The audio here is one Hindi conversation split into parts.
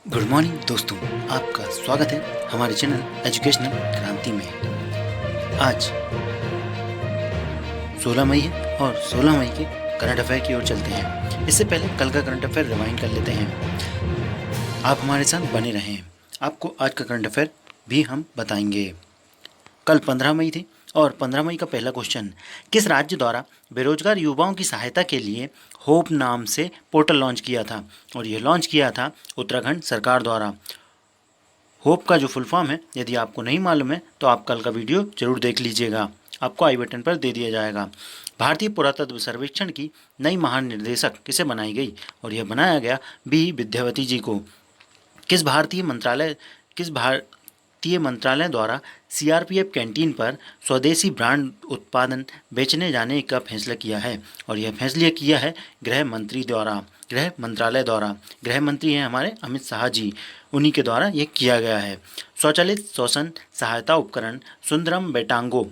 गुड मॉर्निंग दोस्तों, आपका स्वागत है हमारे चैनल एजुकेशनल क्रांति में। आज 16 मई है और 16 मई के करंट अफेयर की ओर चलते हैं। इससे पहले कल का करंट अफेयर रिवाइंड कर लेते हैं। आप हमारे साथ बने रहें, आपको आज का करंट अफेयर भी हम बताएंगे। कल 15 मई थी और 15 मई का पहला क्वेश्चन, किस राज्य द्वारा बेरोजगार युवाओं की सहायता के लिए होप नाम से पोर्टल लॉन्च किया था? और यह लॉन्च किया था उत्तराखंड सरकार द्वारा। होप का जो फुल फॉर्म है, यदि आपको नहीं मालूम है तो आप कल का वीडियो जरूर देख लीजिएगा, आपको आई बटन पर दे दिया जाएगा। भारतीय पुरातत्व सर्वेक्षण की नई महानिर्देशक किसे बनाई गई? और यह बनाया गया बी विद्यावती जी को। किस भारतीय मंत्रालय द्वारा सीआरपीएफ कैंटीन पर स्वदेशी ब्रांड उत्पादन बेचने जाने का फैसला किया है? और यह फैसला किया है गृह मंत्रालय द्वारा। गृह मंत्री हैं हमारे अमित शाह जी, उन्हीं के द्वारा यह किया गया है। स्वचालित श्वसन सहायता उपकरण सुंदरम बेटांगो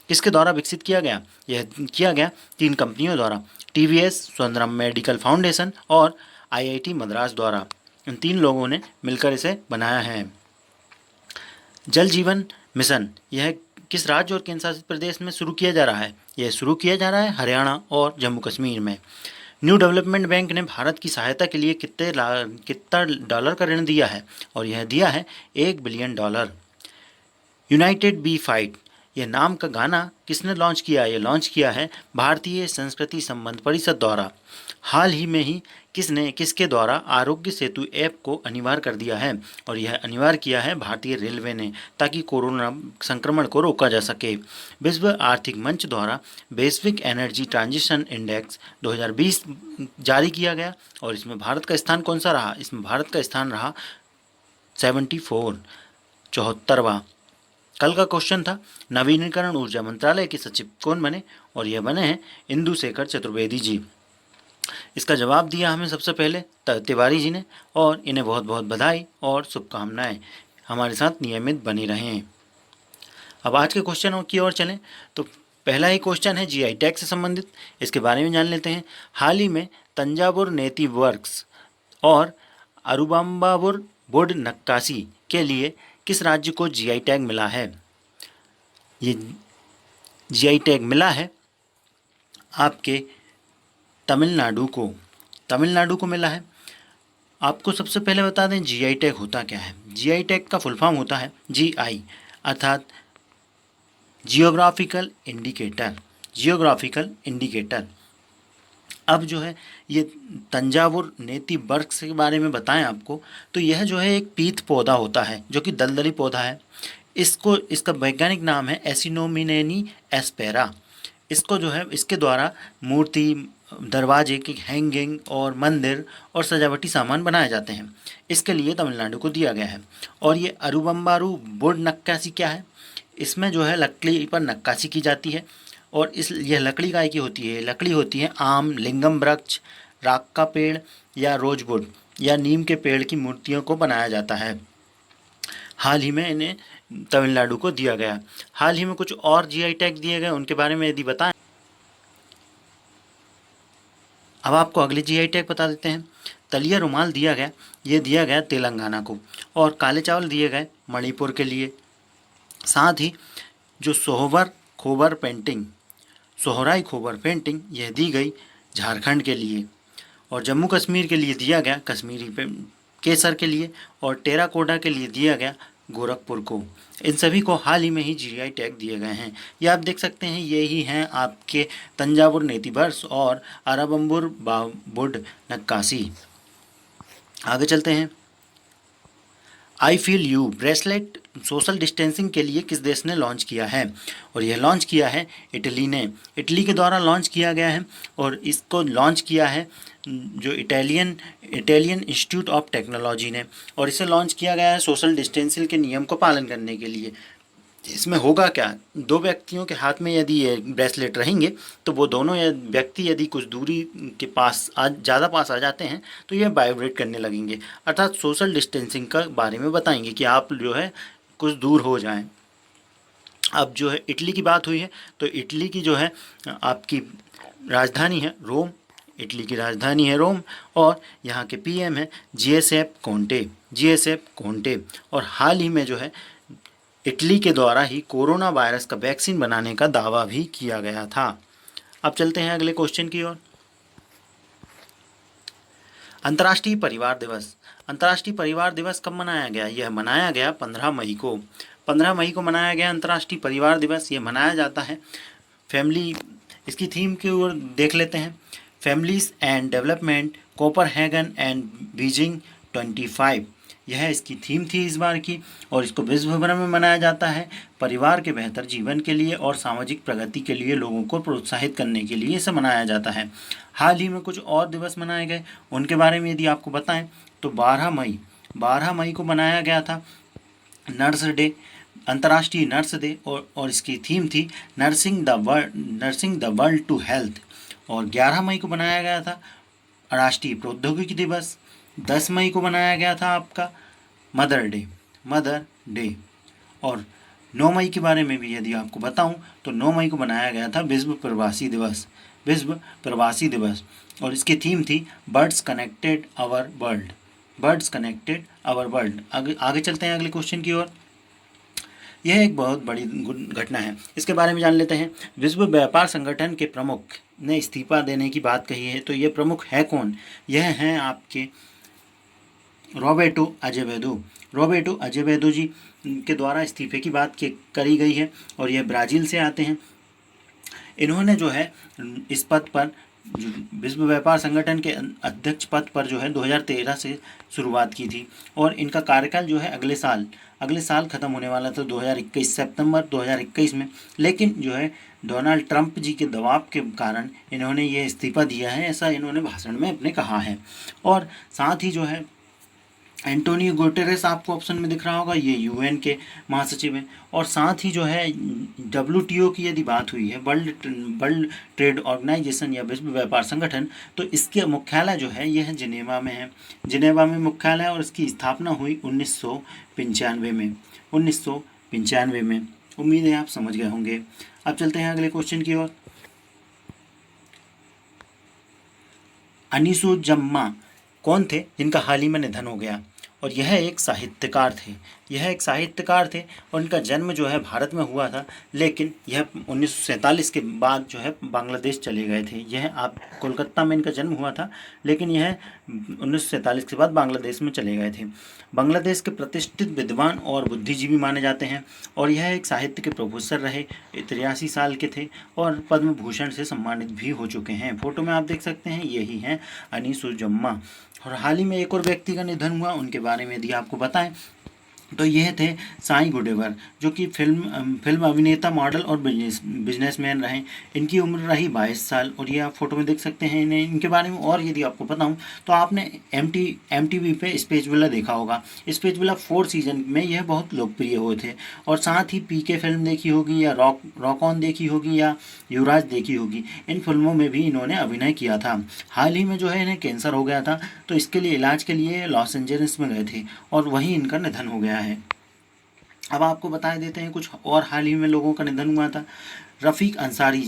किसके द्वारा विकसित किया गया? यह किया गया 3 कंपनियों द्वारा, टीवीएस, सुंदरम मेडिकल फाउंडेशन और आईआईटी मद्रास द्वारा। इन 3 लोगों ने मिलकर इसे बनाया है। जल जीवन मिशन यह किस राज्य और केंद्र शासित प्रदेश में शुरू किया जा रहा है? यह शुरू किया जा रहा है हरियाणा और जम्मू कश्मीर में। न्यू डेवलपमेंट बैंक ने भारत की सहायता के लिए कितना डॉलर का ऋण दिया है? और यह दिया है $1 बिलियन। यूनाइटेड बी फाइट यह नाम का गाना किसने लॉन्च किया? यह लॉन्च किया है भारतीय संस्कृति संबंध परिषद द्वारा। हाल ही में ही किसके द्वारा आरोग्य सेतु ऐप को अनिवार्य कर दिया है? और यह अनिवार्य किया है भारतीय रेलवे ने, ताकि कोरोना संक्रमण को रोका जा सके। विश्व आर्थिक मंच द्वारा वैश्विक एनर्जी ट्रांजिशन इंडेक्स 2020 जारी किया गया और इसमें भारत का स्थान कौन सा रहा? इसमें भारत का स्थान रहा 74वां। कल का क्वेश्चन था नवीनीकरण ऊर्जा मंत्रालय के सचिव कौन बने? और यह बने हैं इंदु शेखर चतुर्वेदी जी। इसका जवाब दिया हमें सबसे पहले तिवारी जी ने, और इन्हें बहुत बहुत बधाई और शुभकामनाएं। हमारे साथ नियमित बने रहें। अब आज के क्वेश्चनों की ओर चलें तो पहला ही क्वेश्चन है जीआई टैग से संबंधित, इसके बारे में जान लेते हैं। हाल ही में तंजावुर नेति वर्क्स और अरुबम्बावुर बोर्ड नक्काशी के लिए किस राज्य को जीआई टैग मिला है? ये जीआई टैग मिला है आपके तमिलनाडु को मिला है। आपको सबसे पहले बता दें जीआई टैग होता क्या है। जीआई टैग का फुल फॉर्म होता है जीआई, अर्थात जियोग्राफिकल इंडिकेटर। अब जो है ये तंजावुर नेति वर्क्स के बारे में बताएं आपको, तो यह जो है एक पीत पौधा होता है जो कि दलदली पौधा है। इसका वैज्ञानिक नाम है एसिनोमिनेनी एस्पेरा। इसको जो है इसके द्वारा मूर्ति, दरवाजे की हैंगिंग और मंदिर और सजावटी सामान बनाए जाते हैं। इसके लिए तमिलनाडु को दिया गया है। और ये अरुबम्बारू बोर्ड नक्काशी क्या है? इसमें जो है लकड़ी पर नक्काशी की जाती है और यह लकड़ी काय की होती है? लकड़ी होती है आम, लिंगम वृक्ष, राक का पेड़ या रोजवुड या नीम के पेड़ की मूर्तियों को बनाया जाता है। हाल ही में इन्हें तमिलनाडु को दिया गया। हाल ही में कुछ और जीआई टैग दिए गए, उनके बारे में यदि बताएं। अब आपको अगले जीआई टैग बता देते हैं। तलिया रुमाल दिया गया, ये दिया गया तेलंगाना को। और काले चावल दिए गए मणिपुर के लिए। साथ ही जो सोहराई खोबर पेंटिंग यह दी गई झारखंड के लिए। और जम्मू कश्मीर के लिए दिया गया कश्मीरी केसर के लिए। और टेराकोटा के लिए दिया गया गोरखपुर को। इन सभी को हाल ही में ही जीआई टैग दिए गए हैं। ये आप देख सकते हैं, ये ही हैं आपके तंजावुर नेति वर्क्स और अराबम्बुर बोर्ड नक्काशी। आगे चलते हैं। I feel you bracelet social distancing के लिए किस देश ने लॉन्च किया है? और यह लॉन्च किया है इटली ने। इटली के द्वारा लॉन्च किया गया है और इसको लॉन्च किया है जो इटालियन इंस्टीट्यूट ऑफ टेक्नोलॉजी ने। और इसे लॉन्च किया गया है सोशल डिस्टेंसिंग के नियम को पालन करने के लिए। इसमें होगा क्या, 2 व्यक्तियों के हाथ में यदि ये ब्रेसलेट रहेंगे तो वो दोनों व्यक्ति यदि कुछ दूरी के पास ज़्यादा पास आ जाते हैं तो ये वाइब्रेट करने लगेंगे, अर्थात सोशल डिस्टेंसिंग का बारे में बताएंगे कि आप जो है कुछ दूर हो जाएं। अब जो है इटली की बात हुई है, तो इटली की जो है आपकी राजधानी है रोम। इटली की राजधानी है रोम और यहाँ के पीएम है जीएसेप कोंटे। और हाल ही में जो है इटली के द्वारा ही कोरोना वायरस का वैक्सीन बनाने का दावा भी किया गया था। अब चलते हैं अगले क्वेश्चन की ओर। अंतर्राष्ट्रीय परिवार दिवस। अंतर्राष्ट्रीय परिवार दिवस कब मनाया गया? यह मनाया गया 15 मई को। 15 मई को मनाया गया अंतर्राष्ट्रीय परिवार दिवस। ये मनाया जाता है फैमिली, इसकी थीम की ओर देख लेते हैं। Families and development Copenhagen and Beijing 25, यह इसकी थीम थी इस बार की। और इसको विश्व भर में मनाया जाता है परिवार के बेहतर जीवन के लिए और सामाजिक प्रगति के लिए लोगों को प्रोत्साहित करने के लिए इसे मनाया जाता है। हाल ही में कुछ और दिवस मनाए गए, उनके बारे में यदि आपको बताएं तो 12 मई को मनाया गया था नर्स डे, अंतर्राष्ट्रीय नर्स डे। और इसकी थीम थी nursing the world to health. और 11 मई को मनाया गया था राष्ट्रीय प्रौद्योगिकी दिवस। 10 मई को मनाया गया था आपका मदर डे। और 9 मई के बारे में भी यदि आपको बताऊं तो 9 मई को मनाया गया था विश्व प्रवासी दिवस। और इसकी थीम थी बर्ड्स कनेक्टेड आवर वर्ल्ड। आगे चलते हैं अगले क्वेश्चन की ओर। यह एक बहुत बड़ी घटना है, इसके बारे में जान लेते हैं। विश्व व्यापार संगठन के प्रमुख ने इस्तीफा देने की बात कही है, तो ये प्रमुख है कौन? यह हैं आपके रॉबर्टो अजेवेदो जी के द्वारा इस्तीफे की बात करी गई है और यह ब्राज़ील से आते हैं। इन्होंने जो है इस पद पर, विश्व व्यापार संगठन के अध्यक्ष पद पर जो है 2013 से शुरुआत की थी और इनका कार्यकाल जो है अगले साल ख़त्म होने वाला था 2021 सितंबर 2021 में। लेकिन जो है डोनाल्ड ट्रंप जी के दबाव के कारण इन्होंने ये इस्तीफा दिया है, ऐसा इन्होंने भाषण में अपने कहा है। और साथ ही जो है एंटोनियो गुटेरेस आपको ऑप्शन में दिख रहा होगा, ये यूएन के महासचिव हैं। और साथ ही जो है WTO की यदि बात हुई है, वर्ल्ड ट्रेड ऑर्गेनाइजेशन या विश्व व्यापार संगठन, तो इसके मुख्यालय जो है यह जिनेवा में है। जिनेवा में मुख्यालय और इसकी स्थापना हुई 1995 में। उम्मीद है आप समझ गए होंगे। अब चलते हैं अगले क्वेश्चन की ओर। अनीसो जम्मा कौन थे जिनका हाल ही में निधन हो गया? और यह एक साहित्यकार थे और इनका जन्म जो है भारत में हुआ था, लेकिन यह 1947 के बाद जो है बांग्लादेश चले गए थे। यह आप कोलकाता में इनका जन्म हुआ था, लेकिन यह 1947 के बाद बांग्लादेश में चले गए थे। बांग्लादेश के प्रतिष्ठित विद्वान और बुद्धिजीवी माने जाते हैं और यह एक साहित्य के प्रोफेसर रहे। 83 साल के थे और पद्म भूषण से सम्मानित भी हो चुके हैं। फोटो में आप देख सकते हैं, यही हैं अनीसो जम्मा। और हाल ही में एक और व्यक्ति का निधन हुआ, उनके बारे में यदि आपको बताएं तो यह थे साई गुडेवर, जो कि फिल्म अभिनेता, मॉडल और बिजनेसमैन रहे। इनकी उम्र रही 22 साल और ये आप फोटो में देख सकते हैं इन्हें। इनके बारे में और यदि आपको बताऊं तो आपने MTV पे स्पेचविला देखा होगा। स्पेचविला 4 सीजन में यह बहुत लोकप्रिय हुए थे। और साथ ही PK फिल्म देखी होगी या रॉक ऑन देखी होगी या युवराज देखी होगी, इन फिल्मों में भी इन्होंने अभिनय किया था। हाल ही में जो है इन्हें कैंसर हो गया था, तो इसके लिए इलाज के लिए लॉस एंजलिस में गए थे और वहीं इनका निधन हो गया है। अब आपको बता देते हैं कुछ और हाल ही में लोगों का निधन हुआ था। रफ़ीक अंसारी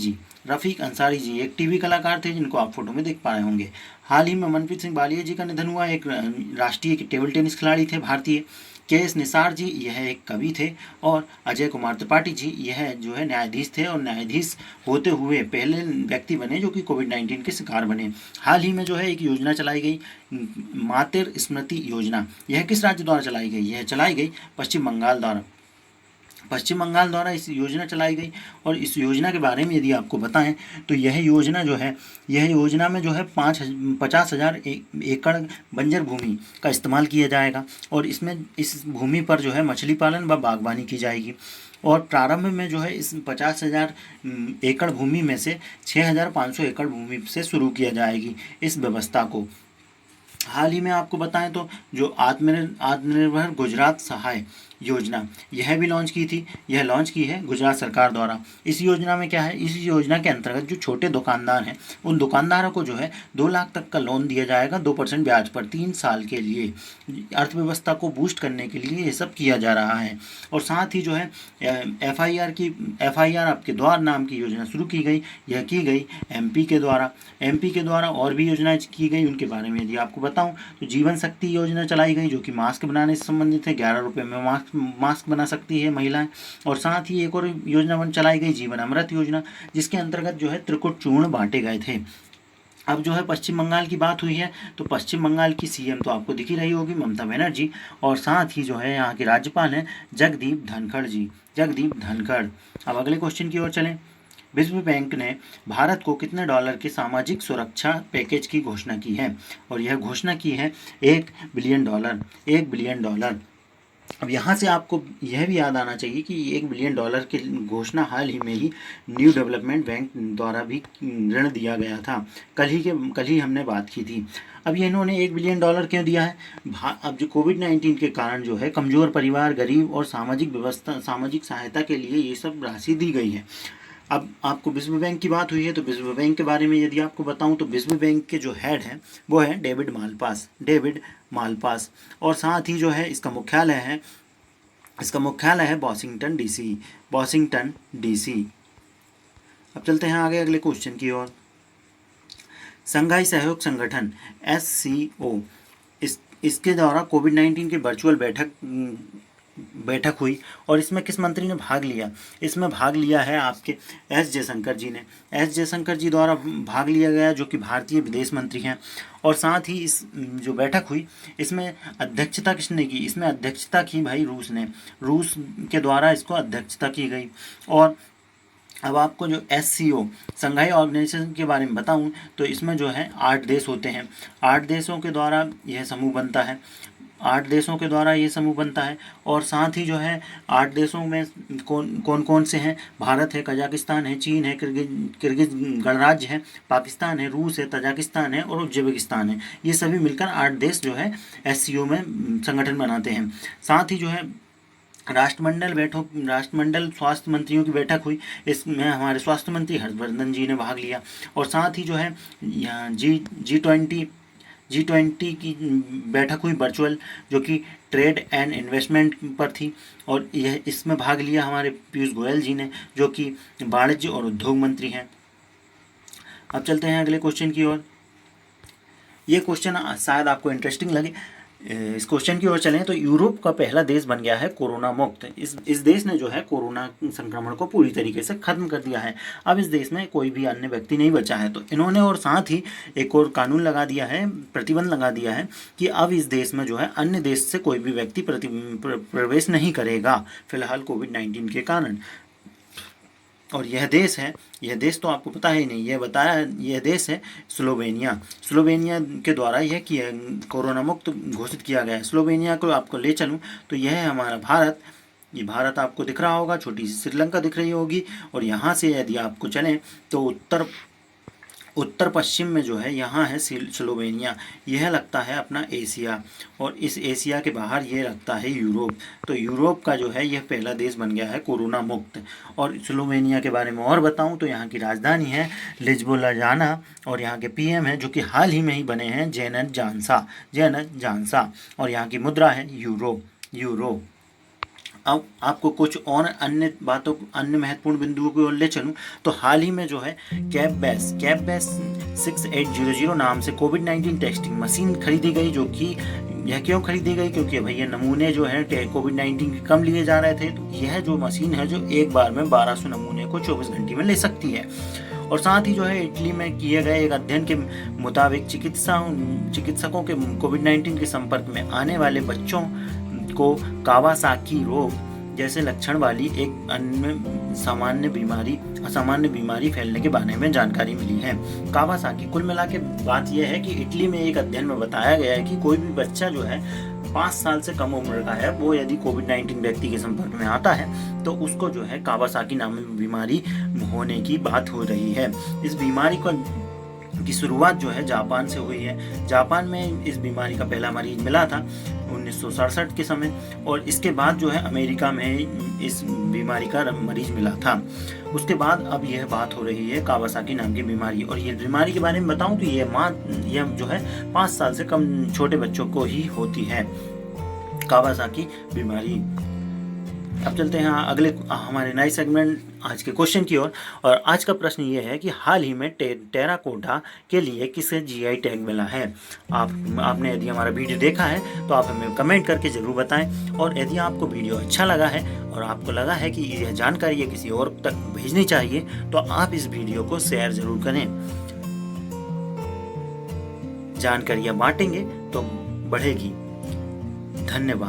जी एक टीवी कलाकार थे जिनको आप फोटो में देख पा रहे होंगे। हाल ही में मनप्रीत सिंह बालिया जी का निधन हुआ, एक राष्ट्रीय टेबल टेनिस खिलाड़ी थे भारतीय। KS निसार जी यह एक कवि थे। और अजय कुमार त्रिपाठी जी यह जो है न्यायाधीश थे और न्यायाधीश होते हुए पहले व्यक्ति बने जो कि कोविड-19 के शिकार बने। हाल ही में जो है एक योजना चलाई गई, मातृ स्मृति योजना। यह किस राज्य द्वारा चलाई गई? यह चलाई गई पश्चिम बंगाल द्वारा इस योजना चलाई गई। और इस योजना के बारे में यदि आपको बताएं तो यह योजना में जो है 50,000 एकड़ बंजर भूमि का इस्तेमाल किया जाएगा और इस भूमि पर जो है मछली पालन व बागवानी की जाएगी। और प्रारंभ में जो है इस 50,000 एकड़ भूमि में से 6,500 एकड़ भूमि से शुरू किया जाएगी इस व्यवस्था को। हाल ही में आपको बताएं तो जो आत्मनिर्भर गुजरात योजना, यह भी लॉन्च की थी। यह लॉन्च की है गुजरात सरकार द्वारा। इस योजना में क्या है, इस योजना के अंतर्गत जो छोटे दुकानदार हैं उन दुकानदारों को जो है 2 लाख तक का लोन दिया जाएगा 2% ब्याज पर 3 साल के लिए। अर्थव्यवस्था को बूस्ट करने के लिए ये सब किया जा रहा है। और साथ ही जो है FIR आपके द्वार नाम की योजना शुरू की गई। यह की गई MP के द्वारा और भी योजनाएं की गई। उनके बारे में यदि आपको बताऊं तो जीवन शक्ति योजना चलाई गई जो कि मास्क बनाने से संबंधित है। 11 रुपये में मास्क बना सकती है महिलाएं। और साथ ही एक और योजना चलाई गई जीवन अमृत योजना, जिसके अंतर्गत जो है त्रिकुट चूर्ण बांटे गए थे। अब जो है पश्चिम बंगाल की बात हुई है तो पश्चिम बंगाल की CM तो आपको दिख ही रही होगी, ममता बनर्जी। और साथ ही जो है यहाँ के राज्यपाल हैं जगदीप धनखड़। अब अगले क्वेश्चन की ओर चलें। विश्व बैंक ने भारत को कितने डॉलर के सामाजिक सुरक्षा पैकेज की घोषणा की है? और यह घोषणा की है $1 बिलियन। अब यहाँ से आपको यह भी याद आना चाहिए कि $1 बिलियन की घोषणा हाल ही में ही न्यू डेवलपमेंट बैंक द्वारा भी ऋण दिया गया था। कल ही हमने बात की थी। अब ये इन्होंने $1 बिलियन क्यों दिया है? अब जो कोविड-19 के कारण जो है कमज़ोर परिवार, गरीब और सामाजिक सहायता के लिए ये सब राशि दी गई है। अब आपको विश्व बैंक की बात हुई है तो विश्व बैंक के बारे में यदि आपको बताऊं तो विश्व बैंक के जो हेड हैं वो है डेविड मालपास। और साथ ही जो है इसका मुख्यालय है वॉशिंगटन DC। अब चलते हैं आगे अगले क्वेश्चन की ओर। संघाई सहयोग संगठन SCO इसके द्वारा कोविड-19 की वर्चुअल बैठक हुई। और इसमें किस मंत्री ने भाग लिया? इसमें भाग लिया है आपके S जयशंकर जी ने। S जयशंकर जी द्वारा भाग लिया गया जो कि भारतीय विदेश मंत्री हैं। और साथ ही इस जो बैठक हुई इसमें अध्यक्षता किसने की? इसमें अध्यक्षता की भाई रूस के द्वारा इसको अध्यक्षता की गई। और अब आपको जो SCO संघाई ऑर्गेनाइजेशन के बारे में बताऊं तो इसमें जो है 8 देश होते हैं। 8 देशों के द्वारा यह समूह बनता है। 8 देशों के द्वारा ये समूह बनता है। और साथ ही जो है 8 देशों में कौन से हैं? भारत है, कजाकिस्तान है, चीन है, किर्गिज गणराज्य है, पाकिस्तान है, रूस है, तजाकिस्तान है और उज्बेकिस्तान है। ये सभी मिलकर 8 देश जो है SCO में संगठन बनाते हैं। साथ ही जो है राष्ट्रमंडल स्वास्थ्य मंत्रियों की बैठक हुई। इसमें हमारे स्वास्थ्य मंत्री हर्षवर्धन जी ने भाग लिया। और साथ ही जो है G20 की बैठक हुई वर्चुअल, जो कि ट्रेड एंड इन्वेस्टमेंट पर थी। और यह इसमें भाग लिया हमारे पीयूष गोयल जी ने जो कि वाणिज्य और उद्योग मंत्री हैं। अब चलते हैं अगले क्वेश्चन की ओर। ये क्वेश्चन शायद आपको इंटरेस्टिंग लगे। इस क्वेश्चन की ओर चलें तो यूरोप का पहला देश बन गया है कोरोना मुक्त। इस देश ने जो है कोरोना संक्रमण को पूरी तरीके से खत्म कर दिया है। अब इस देश में कोई भी अन्य व्यक्ति नहीं बचा है। तो इन्होंने और साथ ही एक और कानून लगा दिया है, प्रतिबंध लगा दिया है कि अब इस देश में जो है अन्य देश से कोई भी व्यक्ति प्रवेश नहीं करेगा फिलहाल कोविड-19 के कारण। और यह देश तो आपको पता ही नहीं, यह देश है स्लोवेनिया के द्वारा यह कोरोना मुक्त घोषित किया गया है। स्लोवेनिया को आपको ले चलूं तो यह है हमारा भारत। ये भारत आपको दिख रहा होगा, छोटी सी श्रीलंका दिख रही होगी। और यहाँ से यदि आपको चलें तो उत्तर पश्चिम में जो है यहाँ है स्लोवेनिया। यह लगता है अपना एशिया। और इस एशिया के बाहर ये लगता है यूरोप। तो यूरोप का जो है यह पहला देश बन गया है कोरोना मुक्त। और स्लोवेनिया के बारे में और बताऊं तो यहाँ की राजधानी है लिज्बोलाजाना। और यहाँ के PM हैं जो कि हाल ही में ही बने हैं जेनद जानसा। और यहाँ की मुद्रा है यूरो। अब आपको कुछ और अन्य महत्वपूर्ण बिंदुओं की ओर ले चलूँ तो हाल ही में जो है कैपबैस 6800 नाम से कोविड-19 टेस्टिंग मशीन खरीदी गई। जो कि यह क्यों खरीदी गई? क्योंकि भैया नमूने जो हैं कोविड-19 के कम लिए जा रहे थे। तो यह जो मशीन है जो एक बार में 1200 नमूने को 24 घंटे में ले सकती है। और साथ ही जो है इटली में किए गए एक अध्ययन के मुताबिक चिकित्सकों के कोविड-19 के संपर्क में आने वाले बच्चों को कावासाकी रोग जैसे लक्षण वाली एक अन्य असामान्य बीमारी फैलने के बारे में जानकारी मिली है। कावासाकी, कुल मिला के बात यह है कि इटली में एक अध्ययन में बताया गया है कि कोई भी बच्चा जो है 5 साल से कम उम्र का है वो यदि कोविड-19 व्यक्ति के संपर्क में आता है तो उसको जो है कावासाकी नामक बीमारी होने की बात हो रही है। इस बीमारी को की शुरुआत जो है जापान से हुई है। जापान में इस बीमारी का पहला मरीज मिला था 1967 के समय, और इसके बाद जो है अमेरिका में इस बीमारी का मरीज मिला था। उसके बाद अब यह बात हो रही है कावासाकी नाम की बीमारी। और ये बीमारी के बारे में बताऊं तो यह जो है 5 साल से कम छोटे बच्चों को ही होती है, कावासाकी बीमारी। अब चलते हैं अगले हमारे नए सेगमेंट आज के क्वेश्चन की ओर। और आज का प्रश्न ये है कि हाल ही में टेराकोटा के लिए किसे जीआई टैग मिला है। आपने यदि हमारा वीडियो देखा है तो आप हमें कमेंट करके ज़रूर बताएं। और यदि आपको वीडियो अच्छा लगा है और आपको लगा है कि यह जानकारी किसी और तक भेजनी चाहिए तो आप इस वीडियो को शेयर ज़रूर करें। जानकारियाँ बांटेंगे तो बढ़ेगी। धन्यवाद।